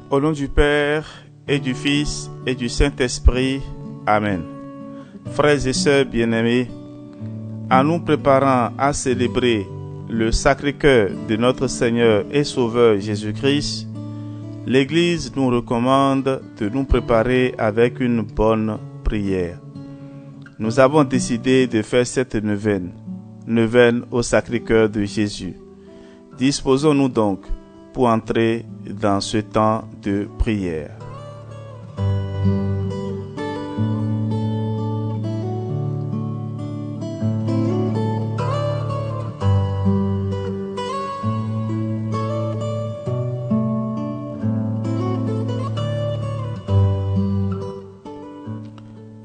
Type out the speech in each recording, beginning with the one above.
Au nom du Père, et du Fils, et du Saint-Esprit. Amen. Frères et sœurs bien-aimés, en nous préparant à célébrer le Sacré-Cœur de notre Seigneur et Sauveur Jésus-Christ, l'Église nous recommande de nous préparer avec une bonne prière. Nous avons décidé de faire cette neuvaine au Sacré-Cœur de Jésus. Disposons-nous donc pour entrer dans ce temps de prière.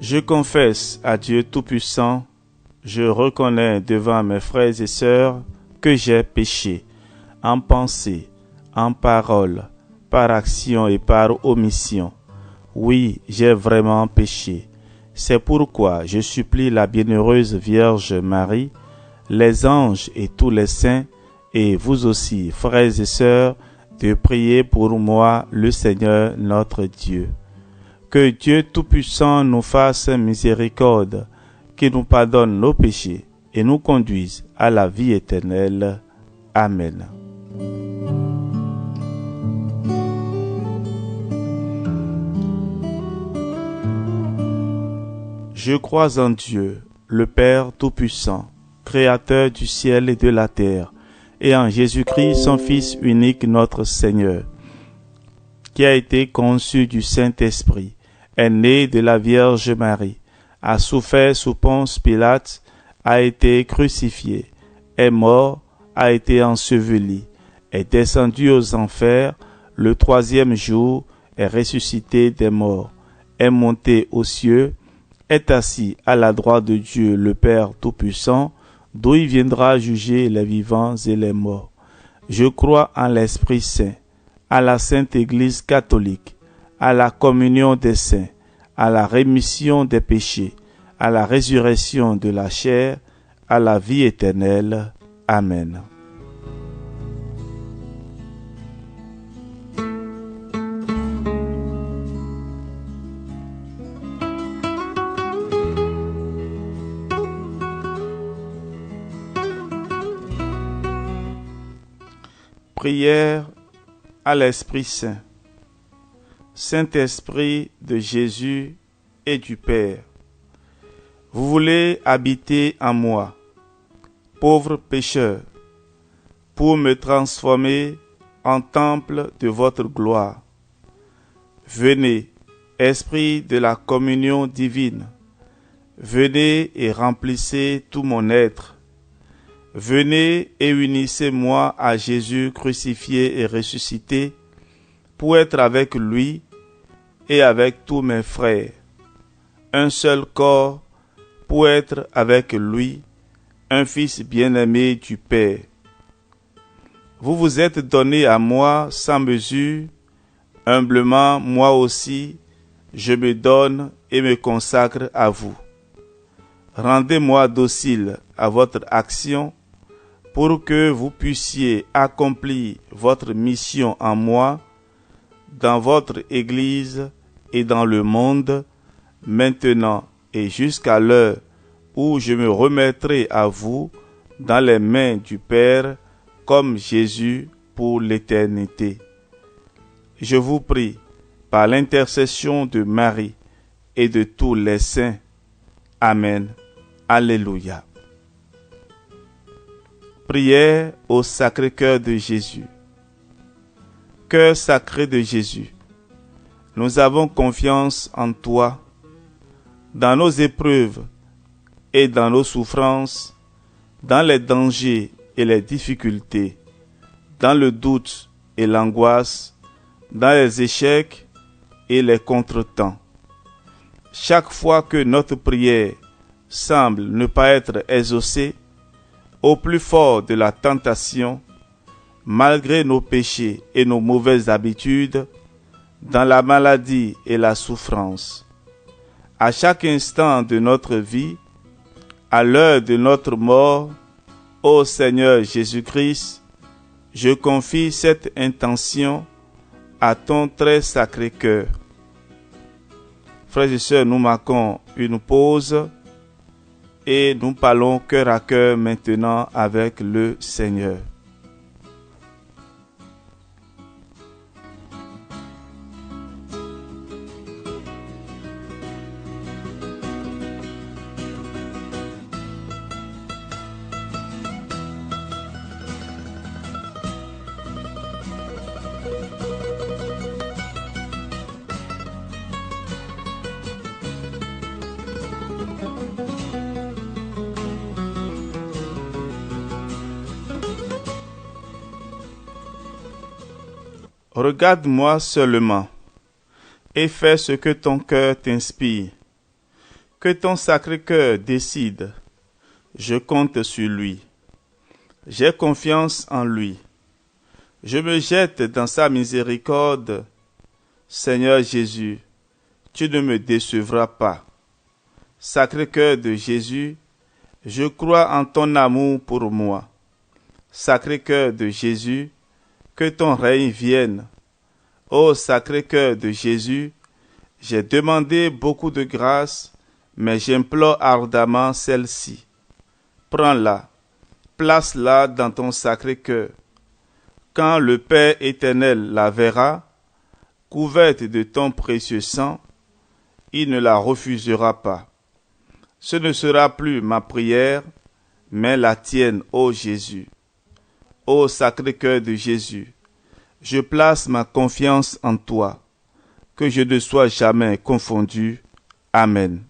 Je confesse à Dieu Tout-Puissant, je reconnais devant mes frères et sœurs que j'ai péché, en pensée, en parole, par action et par omission. Oui, j'ai vraiment péché. C'est pourquoi je supplie la bienheureuse Vierge Marie, les anges et tous les saints, et vous aussi, frères et sœurs, de prier pour moi le Seigneur notre Dieu. Que Dieu Tout-Puissant nous fasse miséricorde, qu'il nous pardonne nos péchés et nous conduise à la vie éternelle. Amen. Je crois en Dieu, le Père Tout-Puissant, Créateur du ciel et de la terre, et en Jésus-Christ, son Fils unique, notre Seigneur, qui a été conçu du Saint-Esprit, est né de la Vierge Marie, a souffert sous Ponce Pilate, a été crucifié, est mort, a été enseveli, est descendu aux enfers, le troisième jour est ressuscité des morts, est monté aux cieux, est assis à la droite de Dieu le Père Tout-Puissant, d'où il viendra juger les vivants et les morts. Je crois en l'Esprit Saint, à la Sainte Église catholique, à la communion des saints, à la rémission des péchés, à la résurrection de la chair, à la vie éternelle. Amen. Prière à l'Esprit Saint. Saint-Esprit de Jésus et du Père, vous voulez habiter en moi, pauvre pécheur, pour me transformer en temple de votre gloire. Venez, Esprit de la communion divine, venez et remplissez tout mon être. Venez et unissez-moi à Jésus crucifié et ressuscité, pour être avec lui et avec tous mes frères. Un seul corps pour être avec lui, un Fils bien-aimé du Père. Vous vous êtes donné à moi sans mesure, humblement moi aussi, je me donne et me consacre à vous. Rendez-moi docile à votre action, pour que vous puissiez accomplir votre mission en moi, dans votre Église et dans le monde, maintenant et jusqu'à l'heure où je me remettrai à vous dans les mains du Père, comme Jésus pour l'éternité. Je vous prie, par l'intercession de Marie et de tous les saints. Amen. Alléluia. Prière au Sacré-Cœur de Jésus. Cœur sacré de Jésus, nous avons confiance en toi. Dans nos épreuves et dans nos souffrances, dans les dangers et les difficultés, dans le doute et l'angoisse, dans les échecs et les contretemps. Chaque fois que notre prière semble ne pas être exaucée, au plus fort de la tentation, malgré nos péchés et nos mauvaises habitudes, dans la maladie et la souffrance. À chaque instant de notre vie, à l'heure de notre mort, ô Seigneur Jésus-Christ, je confie cette intention à ton très sacré cœur. Frères et sœurs, nous marquons une pause et nous parlons cœur à cœur maintenant avec le Seigneur. Regarde-moi seulement et fais ce que ton cœur t'inspire. Que ton sacré cœur décide. Je compte sur lui. J'ai confiance en lui. Je me jette dans sa miséricorde. Seigneur Jésus, tu ne me décevras pas. Sacré cœur de Jésus, je crois en ton amour pour moi. Sacré cœur de Jésus, que ton règne vienne. Ô sacré cœur de Jésus, j'ai demandé beaucoup de grâce, mais j'implore ardemment celle-ci. Prends-la, place-la dans ton sacré cœur. Quand le Père éternel la verra, couverte de ton précieux sang, il ne la refusera pas. Ce ne sera plus ma prière, mais la tienne, ô Jésus. Ô sacré cœur de Jésus, je place ma confiance en toi, que je ne sois jamais confondu. Amen.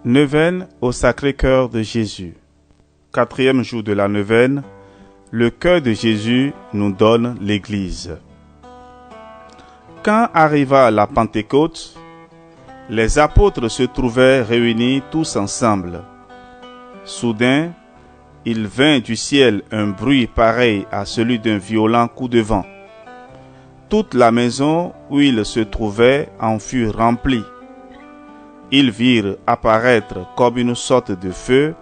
Neuvaine au Sacré-Cœur de Jésus. 4e jour de la neuvaine, le cœur de Jésus nous donne l'Église. Quand arriva la Pentecôte, les apôtres se trouvaient réunis tous ensemble. Soudain, il vint du ciel un bruit pareil à celui d'un violent coup de vent. Toute la maison où ils se trouvaient en fut remplie. Ils virent apparaître comme une sorte de feu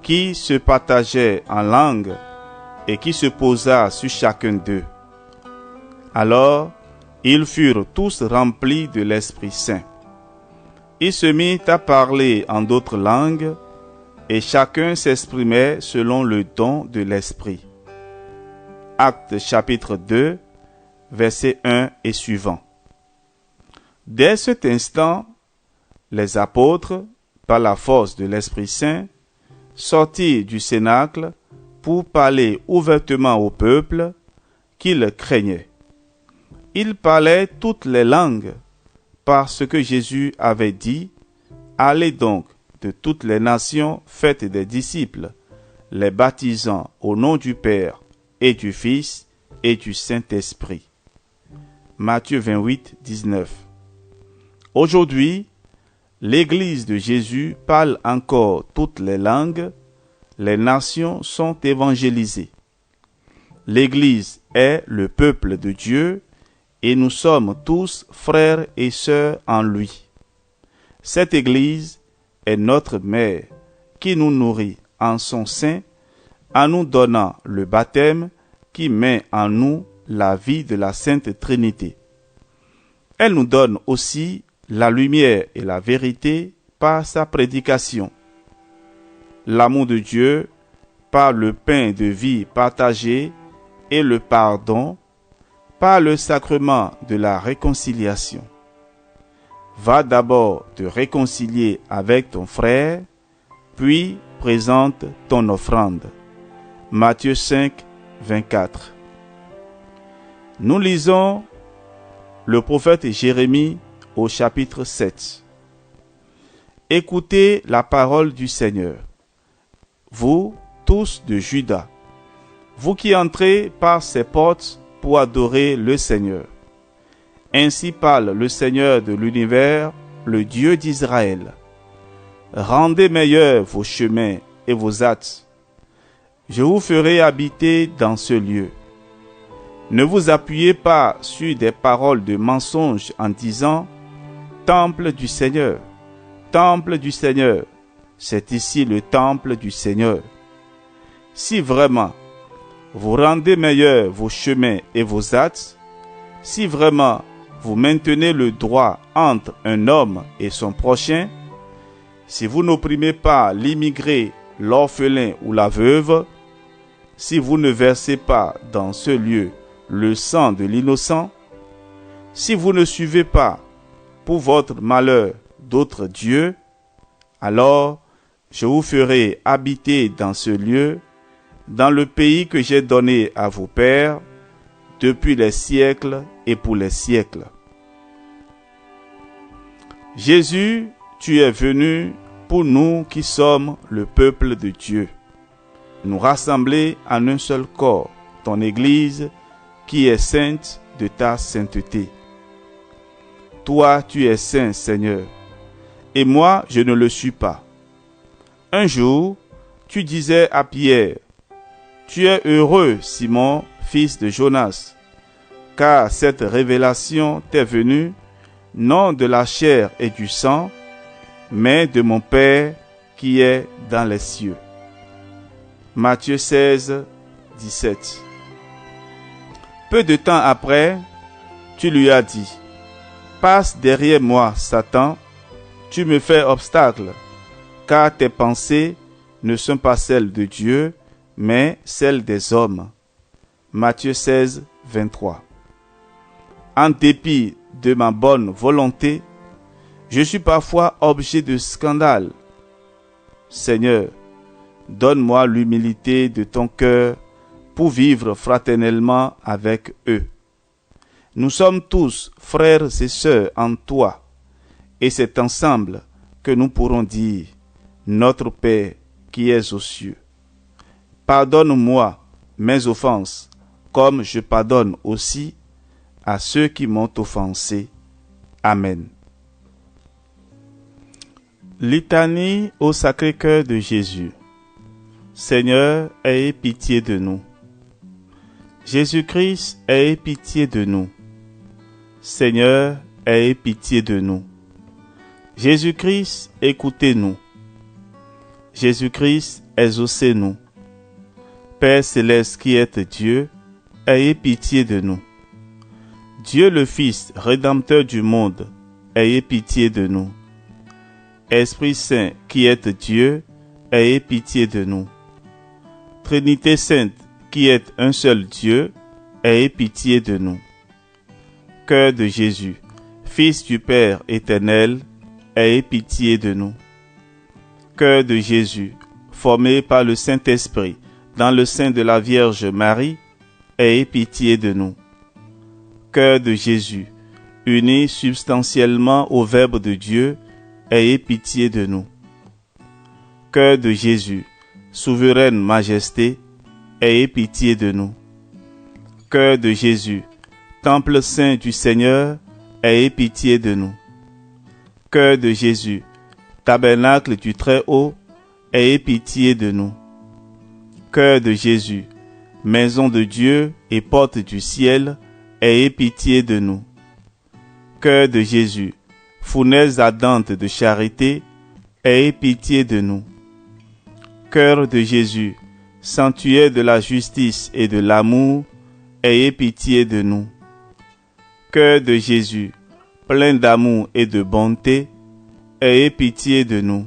qui se partageait en langues et qui se posa sur chacun d'eux. Alors, ils furent tous remplis de l'Esprit Saint. Ils se mirent à parler en d'autres langues, et chacun s'exprimait selon le don de l'Esprit. Actes chapitre 2, versets 1 et suivants. Dès cet instant, les apôtres, par la force de l'Esprit Saint, sortirent du cénacle pour parler ouvertement au peuple qui le craignait. Ils parlaient toutes les langues parce que Jésus avait dit « Allez donc de toutes les nations, faites des disciples, les baptisant au nom du Père et du Fils et du Saint-Esprit. » Matthieu 28, 19. Aujourd'hui, l'Église de Jésus parle encore toutes les langues, les nations sont évangélisées. L'Église est le peuple de Dieu et nous sommes tous frères et sœurs en lui. Cette Église est notre mère qui nous nourrit en son sein en nous donnant le baptême qui met en nous la vie de la Sainte Trinité. Elle nous donne aussi la lumière et la vérité par sa prédication. L'amour de Dieu par le pain de vie partagé et le pardon par le sacrement de la réconciliation. Va d'abord te réconcilier avec ton frère, puis présente ton offrande. Matthieu 5, 24. Nous lisons le prophète Jérémie au chapitre 7. Écoutez la parole du Seigneur, vous tous de Juda, vous qui entrez par ses portes pour adorer le Seigneur. Ainsi parle le Seigneur de l'univers, le Dieu d'Israël. Rendez meilleurs vos chemins et vos actes. Je vous ferai habiter dans ce lieu. Ne vous appuyez pas sur des paroles de mensonges en disant « Temple du Seigneur, temple du Seigneur, c'est ici le temple du Seigneur. » Si vraiment vous rendez meilleurs vos chemins et vos actes, si vraiment vous maintenez le droit entre un homme et son prochain, si vous n'opprimez pas l'immigré, l'orphelin ou la veuve, si vous ne versez pas dans ce lieu le sang de l'innocent, si vous ne suivez pas pour votre malheur d'autres dieux, alors je vous ferai habiter dans ce lieu, dans le pays que j'ai donné à vos pères, depuis les siècles et pour les siècles. Jésus, tu es venu pour nous qui sommes le peuple de Dieu, nous rassembler en un seul corps, ton Église qui est sainte de ta sainteté. Toi, tu es saint, Seigneur, et moi, je ne le suis pas. Un jour, tu disais à Pierre, « Tu es heureux, Simon, fils de Jonas, car cette révélation t'est venue, non de la chair et du sang, mais de mon Père qui est dans les cieux. » Matthieu 16, 17. Peu de temps après, tu lui as dit, « Passe derrière moi, Satan, tu me fais obstacle, car tes pensées ne sont pas celles de Dieu, mais celles des hommes. » Matthieu 16, 23. En dépit de ma bonne volonté, je suis parfois objet de scandale. Seigneur, donne-moi l'humilité de ton cœur pour vivre fraternellement avec eux. Nous sommes tous frères et sœurs en toi, et c'est ensemble que nous pourrons dire « Notre Père qui es aux cieux. » Pardonne-moi mes offenses, comme je pardonne aussi à ceux qui m'ont offensé. Amen. Litanie au Sacré-Cœur de Jésus. Seigneur, aie pitié de nous. Jésus-Christ, aie pitié de nous. Seigneur, aie pitié de nous. Jésus-Christ, écoutez-nous. Jésus-Christ, exaucez-nous. Père céleste qui êtes Dieu, ayez pitié de nous. Dieu le Fils, Rédempteur du monde, ayez pitié de nous. Esprit Saint qui êtes Dieu, ayez pitié de nous. Trinité Sainte qui êtes un seul Dieu, ayez pitié de nous. Cœur de Jésus, Fils du Père éternel, ayez pitié de nous. Cœur de Jésus, formé par le Saint-Esprit dans le sein de la Vierge Marie, ayez pitié de nous. Cœur de Jésus, uni substantiellement au Verbe de Dieu, ayez pitié de nous. Cœur de Jésus, souveraine majesté, ayez pitié de nous. Cœur de Jésus, temple saint du Seigneur, ayez pitié de nous. Cœur de Jésus, tabernacle du Très-Haut, ayez pitié de nous. Cœur de Jésus, maison de Dieu et porte du ciel, ayez pitié de nous. Cœur de Jésus, fournaise ardente de charité, ayez pitié de nous. Cœur de Jésus, sanctuaire de la justice et de l'amour, ayez pitié de nous. Cœur de Jésus, plein d'amour et de bonté, ayez pitié de nous.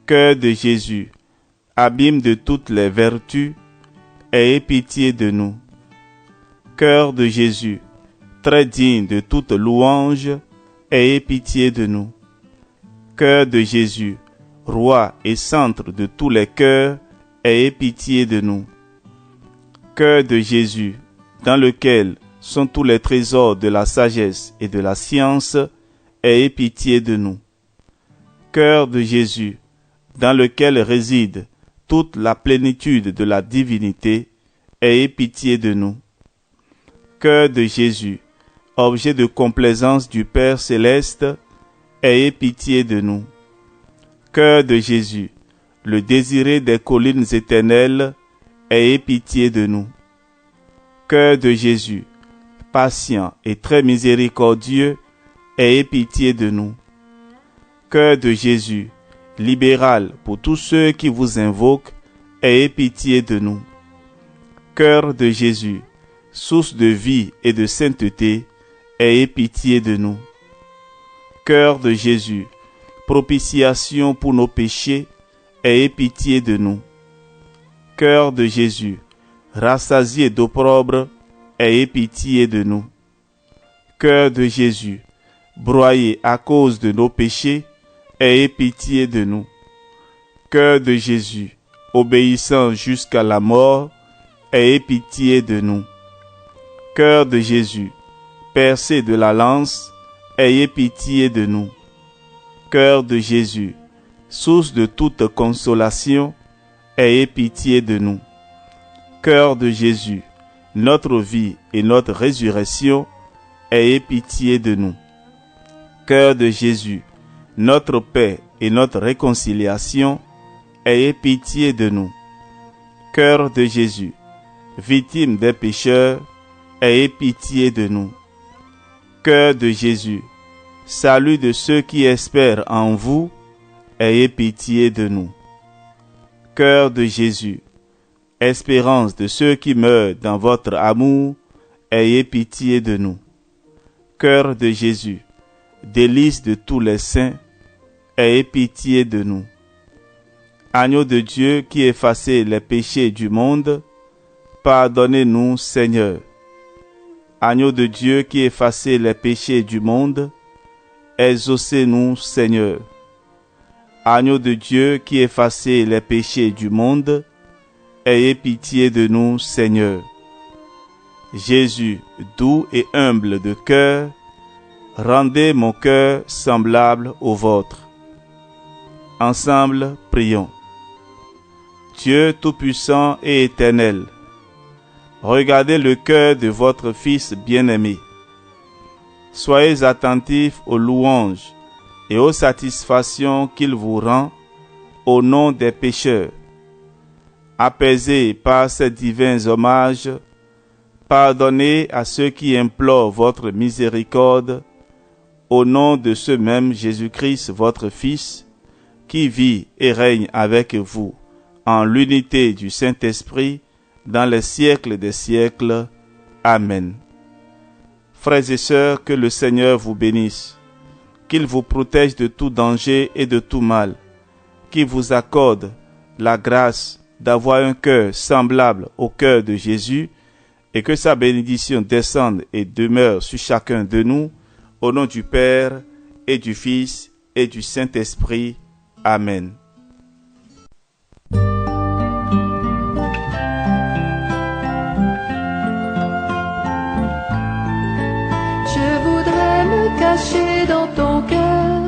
Cœur de Jésus, abîme de toutes les vertus, ayez pitié de nous. Cœur de Jésus, très digne de toute louange, ayez pitié de nous. Cœur de Jésus, roi et centre de tous les cœurs, ayez pitié de nous. Cœur de Jésus, dans lequel sont tous les trésors de la sagesse et de la science, ayez pitié de nous. Cœur de Jésus, dans lequel réside toute la plénitude de la divinité, ayez pitié de nous. Cœur de Jésus, objet de complaisance du Père céleste, ayez pitié de nous. Cœur de Jésus, le désiré des collines éternelles, ayez pitié de nous. Cœur de Jésus, patient et très miséricordieux, ayez pitié de nous. Cœur de Jésus, libéral pour tous ceux qui vous invoquent, ayez pitié de nous. Cœur de Jésus, source de vie et de sainteté, ayez pitié de nous. Cœur de Jésus, propitiation pour nos péchés, ayez pitié de nous. Cœur de Jésus, rassasié d'opprobre, ayez pitié de nous. Cœur de Jésus, broyé à cause de nos péchés, ayez pitié de nous. Cœur de Jésus, obéissant jusqu'à la mort, ayez pitié de nous. Cœur de Jésus, percé de la lance, ayez pitié de nous. Cœur de Jésus, source de toute consolation, ayez pitié de nous. Cœur de Jésus, notre vie et notre résurrection, ayez pitié de nous. Cœur de Jésus, notre paix et notre réconciliation, ayez pitié de nous. Cœur de Jésus, victime des pécheurs, ayez pitié de nous. Cœur de Jésus, salut de ceux qui espèrent en vous, ayez pitié de nous. Cœur de Jésus, espérance de ceux qui meurent dans votre amour, ayez pitié de nous. Cœur de Jésus, délice de tous les saints, ayez pitié de nous. Agneau de Dieu qui effacez les péchés du monde, pardonnez-nous, Seigneur. Agneau de Dieu qui effacez les péchés du monde, exaucez-nous, Seigneur. Agneau de Dieu qui effacez les péchés du monde, ayez pitié de nous, Seigneur. Jésus, doux et humble de cœur, rendez mon cœur semblable au vôtre. Ensemble, prions. Dieu Tout-Puissant et Éternel, regardez le cœur de votre Fils bien-aimé. Soyez attentifs aux louanges et aux satisfactions qu'il vous rend au nom des pécheurs. Apaisez par ces divins hommages, pardonnez à ceux qui implorent votre miséricorde au nom de ce même Jésus-Christ, votre Fils, qui vit et règne avec vous en l'unité du Saint-Esprit, dans les siècles des siècles. Amen. Frères et sœurs, que le Seigneur vous bénisse, qu'il vous protège de tout danger et de tout mal, qu'il vous accorde la grâce d'avoir un cœur semblable au cœur de Jésus, et que sa bénédiction descende et demeure sur chacun de nous, au nom du Père et du Fils et du Saint-Esprit. Amen. Je voudrais me cacher dans ton cœur,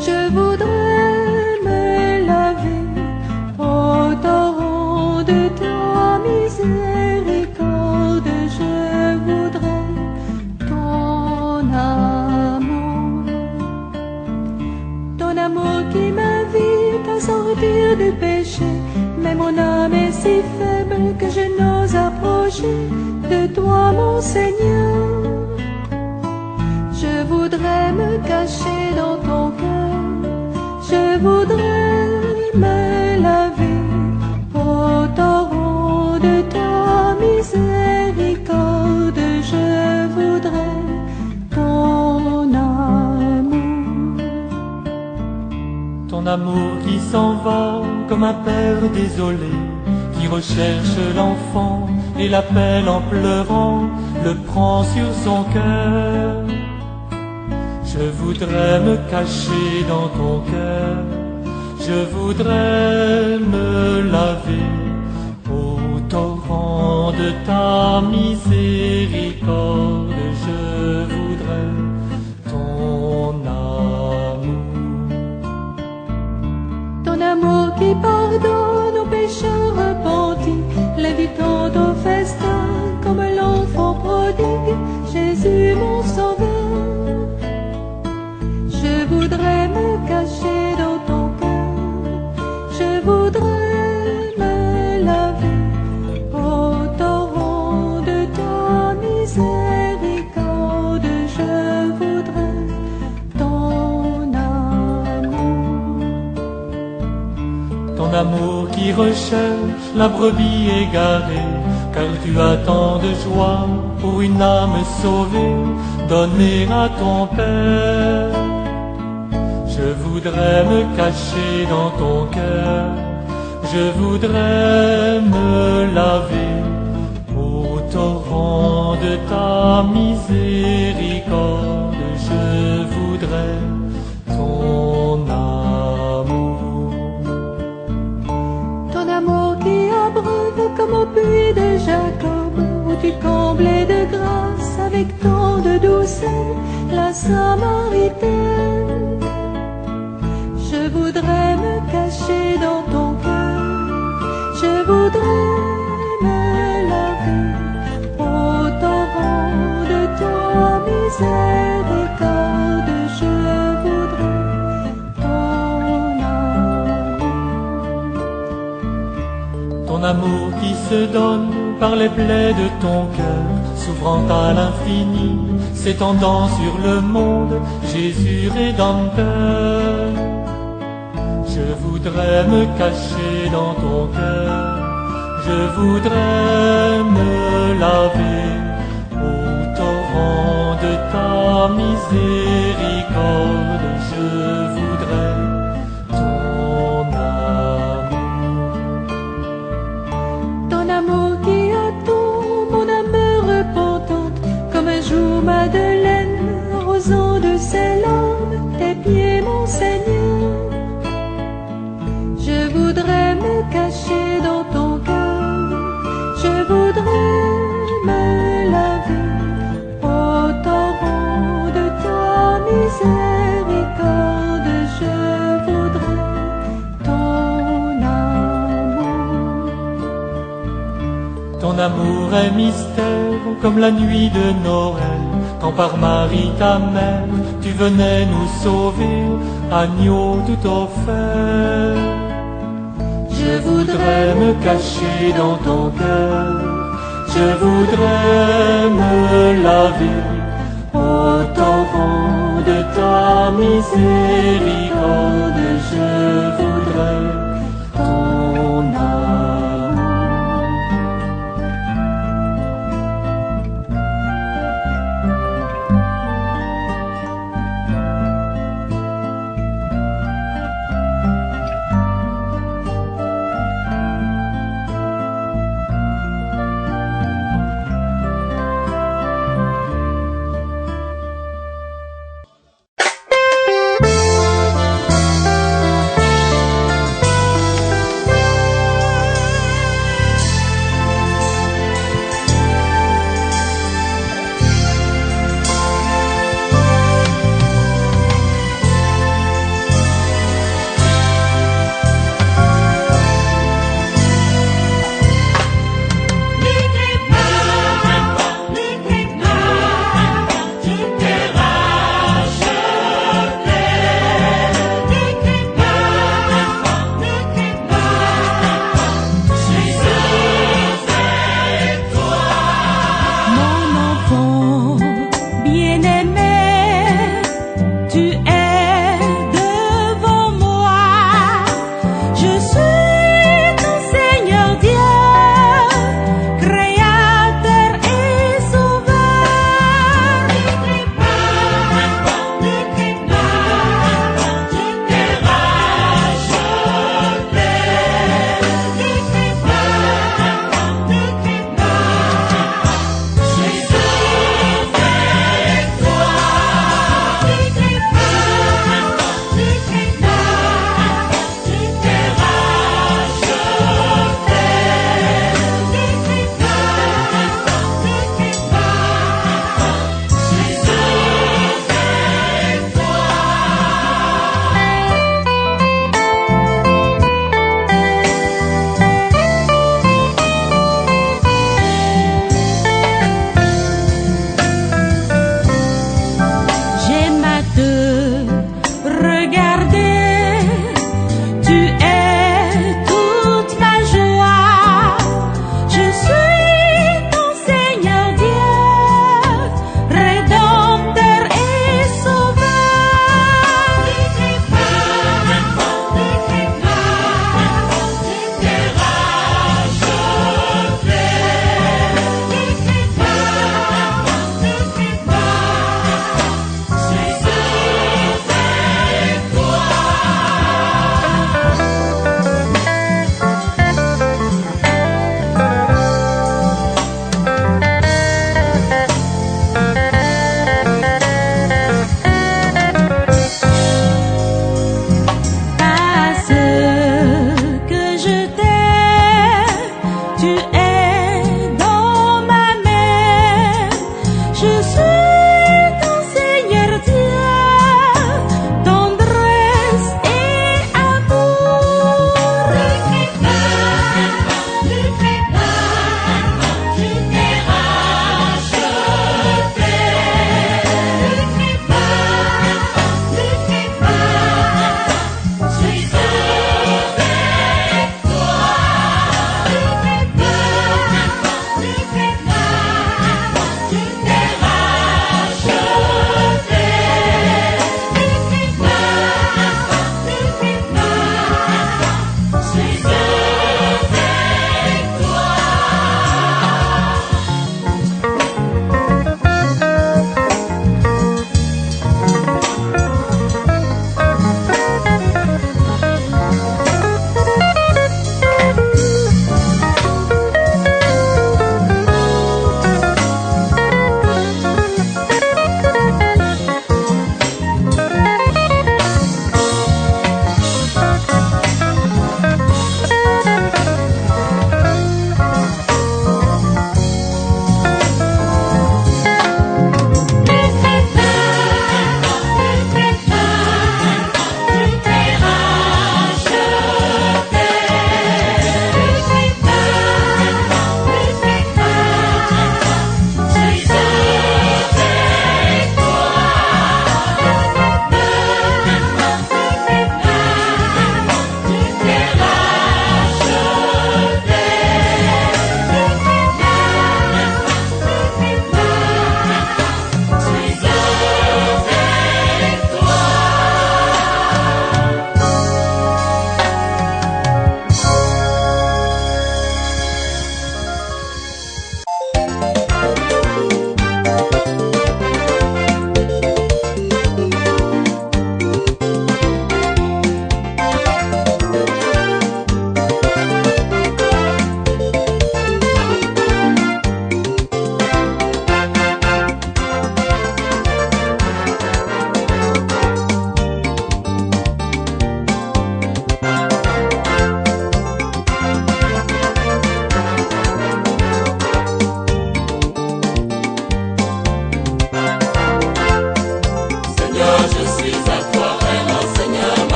je voudrais me laver au torrent de ta miséricorde. Je voudrais ton amour qui m'invite à sortir du péché. Mais mon âme est si faible que je n'ose approcher de toi, mon Seigneur. Je voudrais me cacher dans ton cœur, je voudrais me laver au torrent de ta miséricorde. Je voudrais ton amour qui s'en va comme un père désolé, qui recherche l'enfant et l'appelle en pleurant, le prend sur son cœur. Je voudrais me cacher dans ton cœur, je voudrais me laver au torrent de ta miséricorde. Je voudrais ton amour qui pardonne aux pécheurs repentis, l'invitant au festin comme l'enfant prodigue, Jésus mon sauveur. Je voudrais me cacher dans ton cœur, je voudrais me laver au torrent de ta miséricorde. Je voudrais ton amour qui recherche la brebis égarée, car tu as tant de joie pour une âme sauvée, donner à ton Père. Je voudrais me cacher dans ton cœur, je voudrais me laver au torrent de ta miséricorde. Je voudrais ton amour qui abreuve comme au puits de Jacob, où tu comblais de grâce avec tant de douceur la Samaritaine. Je voudrais me cacher dans ton cœur, je voudrais me laver au torrent de ta miséricorde. Je voudrais ton amour qui se donne par les plaies de ton cœur, s'ouvrant à l'infini, s'étendant sur le monde, Jésus Rédempteur. Je voudrais me cacher dans ton cœur, je voudrais me laver au torrent de ta miséricorde. Je voudrais Madeleine, arrosant de ses larmes tes pieds, mon Seigneur. Je voudrais me cacher dans ton cœur, je voudrais me laver au torrent de ta miséricorde. Je voudrais ton amour est mystère comme la nuit de Noël, quand par Marie ta mère tu venais nous sauver, agneau tout offert. Je voudrais me cacher dans ton cœur, je voudrais me laver au torrent de ta miséricorde, je voudrais ton amour.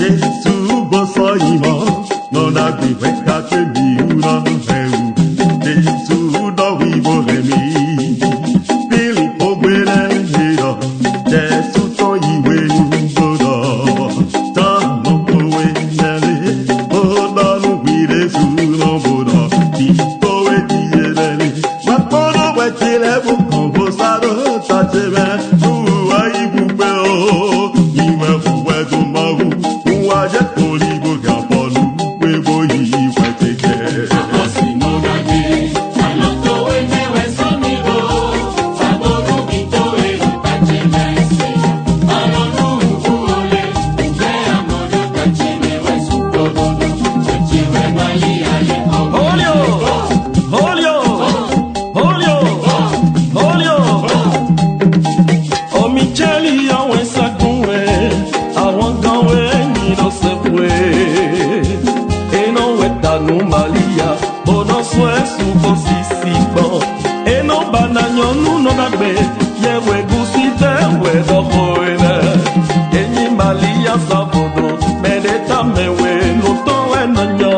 Jesu boso imo, non agrive kake mi una heu. Jesu do vivo remi, pili pogwele hiro. Jesu to iwe nugodo, ta no kowe nele, oda no wire su no bodo, ti kowe dielele. Ma kono we tile bu konvosado ta teme, tu ai bube o, iwe uwe do mahu. Waje polibo gaponu webo yi weteke. Amosino nage, aloto wewe sonigo, saboro bitoe pachemese. Alonu uole, ube amodo pacheme wesukodo, chechiwe mali aye omo. Olio, olio, olio, olio. O Micheli awen sakunwe, awan ganwe ni no sepwe. E no weta no malia, o no swe su posisi bon. E no bananyo nu no nagbe, ye we gusite we do koene. E ni malia sabodo, medeta mewe no to enanyo.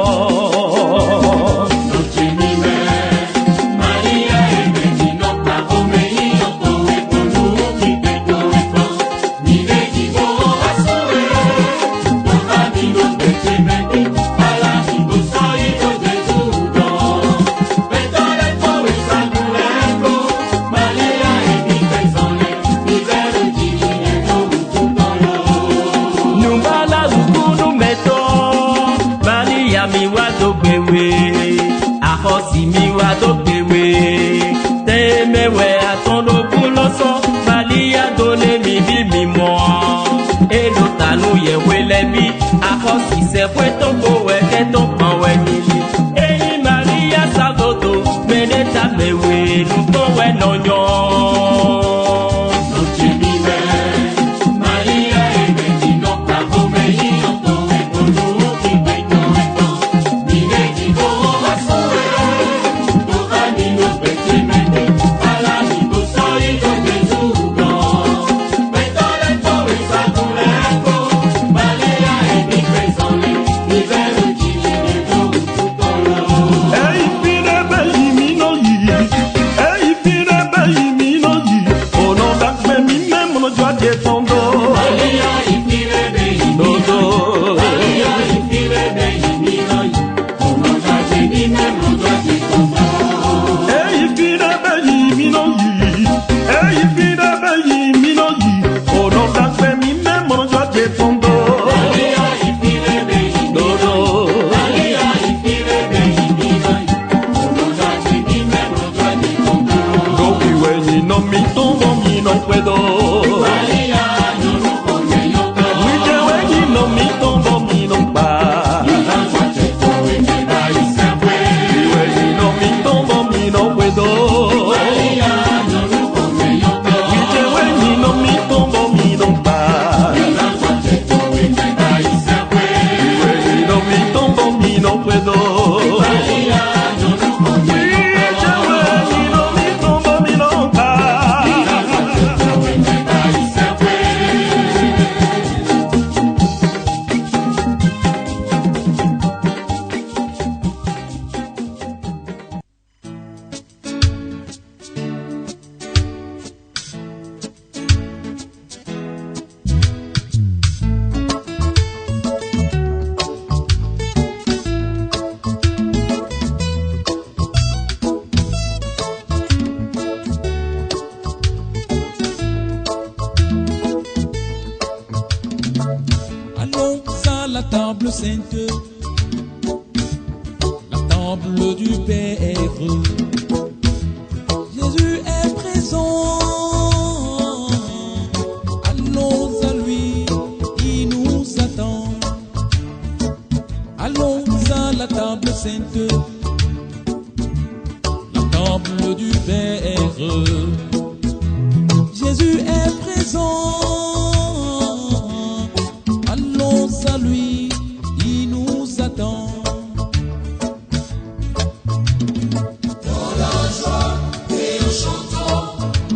Mi wa do gbewe, ahosi mi wa do gbewe. Temewe atondo kuloso, Malia done mi bi mi mo. Elo tanu ye wele bi, ahosi se fue tombo we ke tombo we nili. Eyi Malia sagodo, meneta mewe, nuko we nonyo. La table sainte, la table du Père. Jésus est présent, allons à lui, il nous attend. Allons à la table sainte, la table du Père. Jésus est présent. À lui, il nous attend. Dans la joie et en chantant,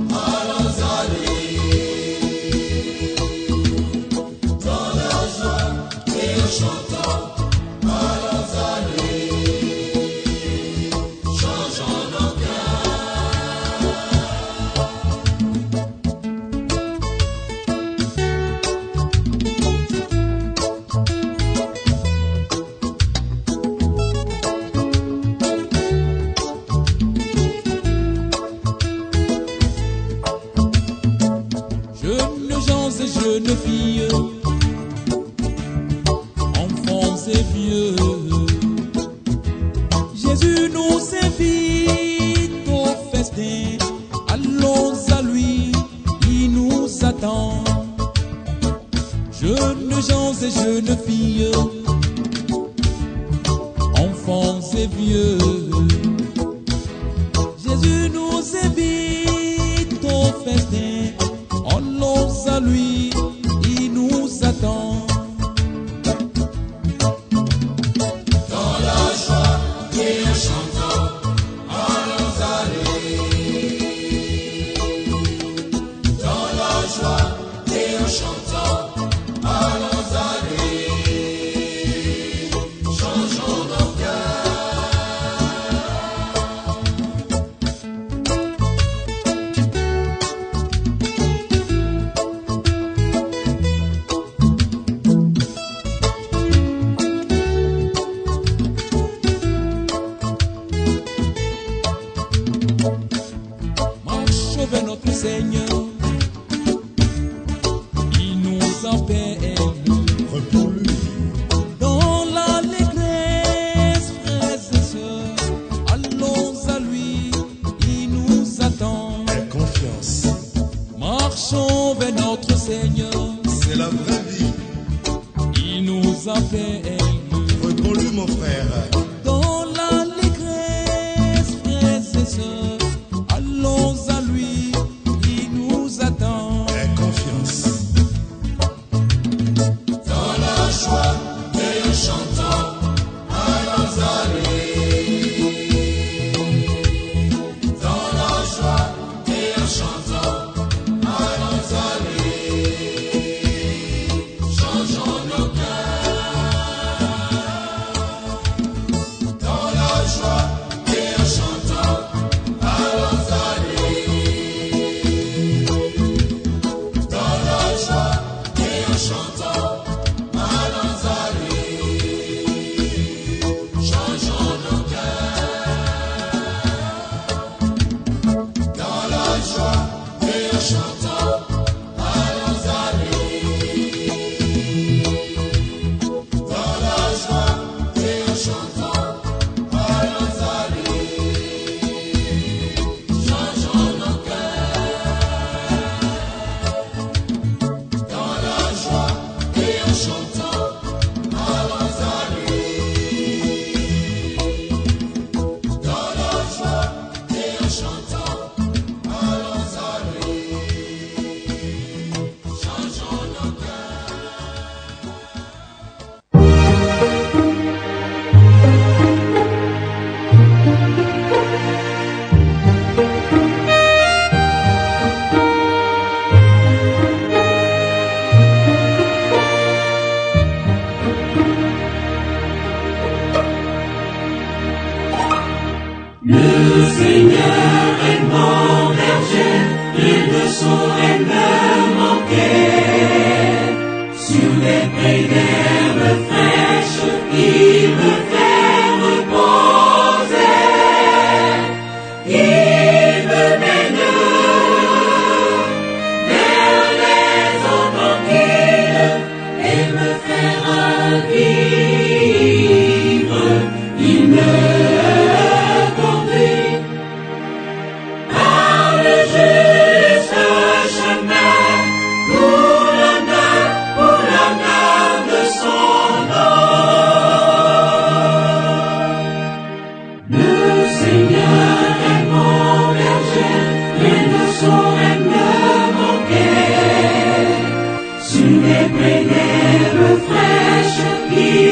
allons à lui. Dans la joie et Jeunes filles, enfants et vieux, Jésus nous invite au festin. Allons à lui, il nous attend. Jeunes gens et jeunes filles, enfants et vieux, Jésus nous invite au festin. Allons à lui, il nous attend. Dans la joie et en chantant, allons à lui. Dans la joie et en chantant, allons à lui. Changeons nos Vers notre Seigneur, il nous appelle. Dans l'allégresse, frères et sœurs, allons à lui, il nous attend. Aie confiance, Marchons vers notre Seigneur, c'est la vraie vie. il nous appelle. Réponds-lui mon frère. Dans l'allégresse, frères et sœurs, allons à lui, il nous attend. Aie confiance, Dans la joie et en chantant, allons à lui. Dans la joie et en chantant, allons à lui. Changeons nos cœurs. Dans la joie et en chantant, allons à lui. Dans la joie et en chantant, allons à lui. Changeons nos cœurs. Dans la joie et en chantant, allons à lui. Dans la joie et en chantant, allons à lui. Changeons nos cœurs. Dans la joie et en chantant, allons à lui. Dans la joie et en chantant, allons à lui. Changeons nos Le Seigneur est mon berger, il ne saurait me manquer. Sur les prés d'herbes fraîches, il me fait reposer. Il me mène vers les eaux tranquilles et me fait revivre. Il me conduit par le juste chemin pour l'honneur de son nom. Le Seigneur est mon berger, il ne saurait me manquer. Sur les prés d'herbes fraîches, il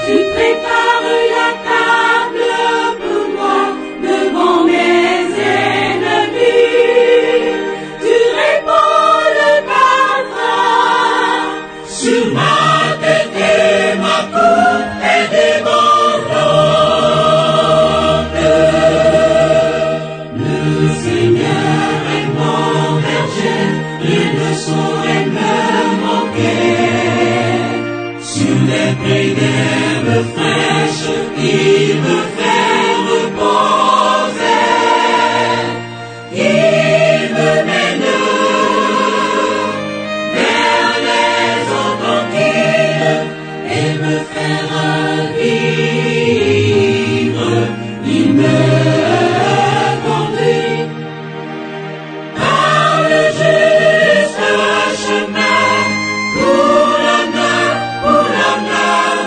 Tu prépares la table pour moi devant mes ennemis. Tu répands le parfum sur ma tête et ma coupe est débordante. Le Seigneur est mon berger, il ne saurait me manquer. Sur les prés d'herbes fraîches, il me fait reposer. Il me mène vers les eaux tranquilles et me fait revivre. Il me conduit par le juste chemin pour l'honneur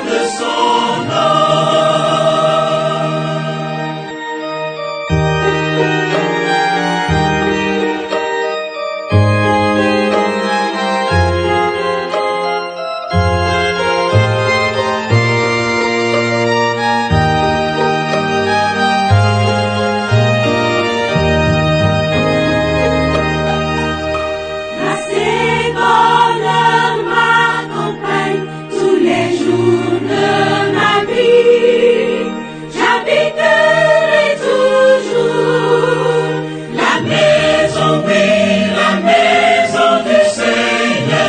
de son nom. Grâce et bonheur m'accompagnent tous les jours de ma vie. J'habiterai toujours la maison, oui, la maison du Seigneur.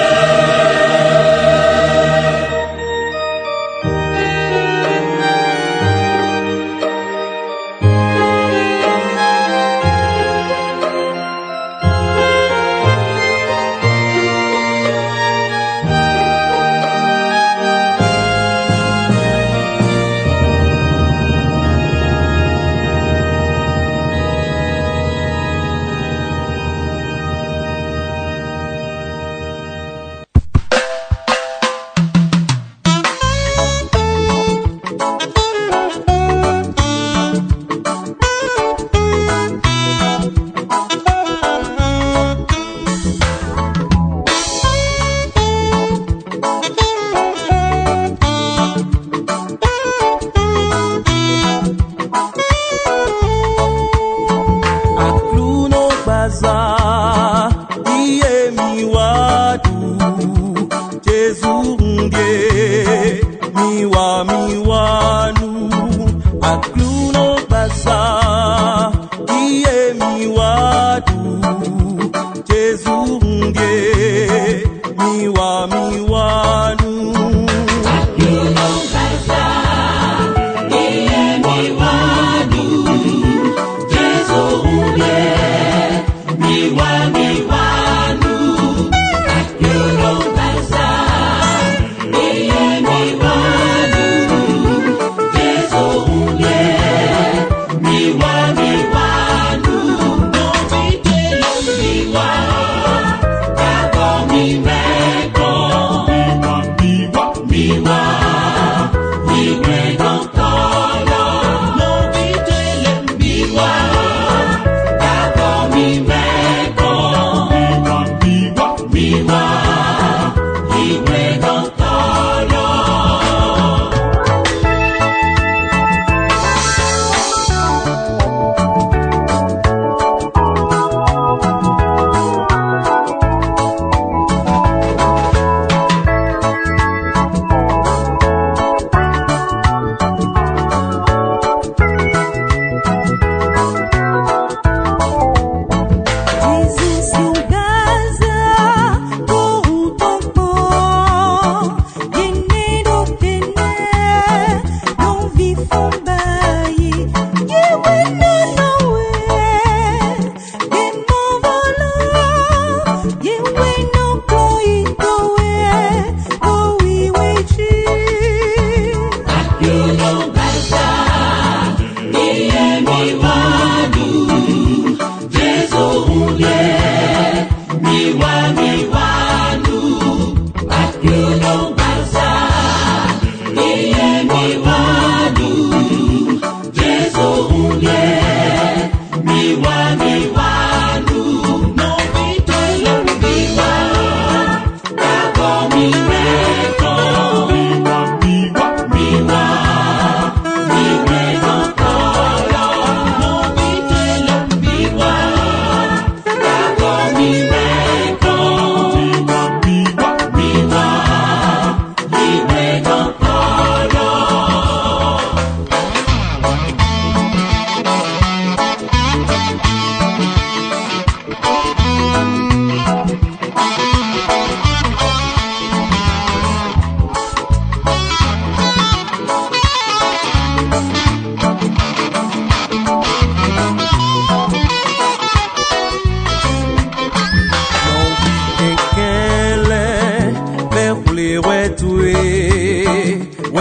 Akluno baza iye miwadu Jezunge miwanu Akluno baza iye miwadu Jezunge miwanu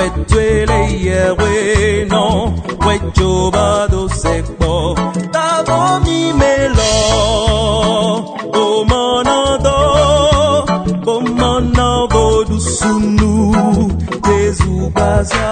Wetwele yewe no, wechobado sekbo, tabo mi melo, bomonado du sunu, tezubaza.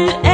Jésus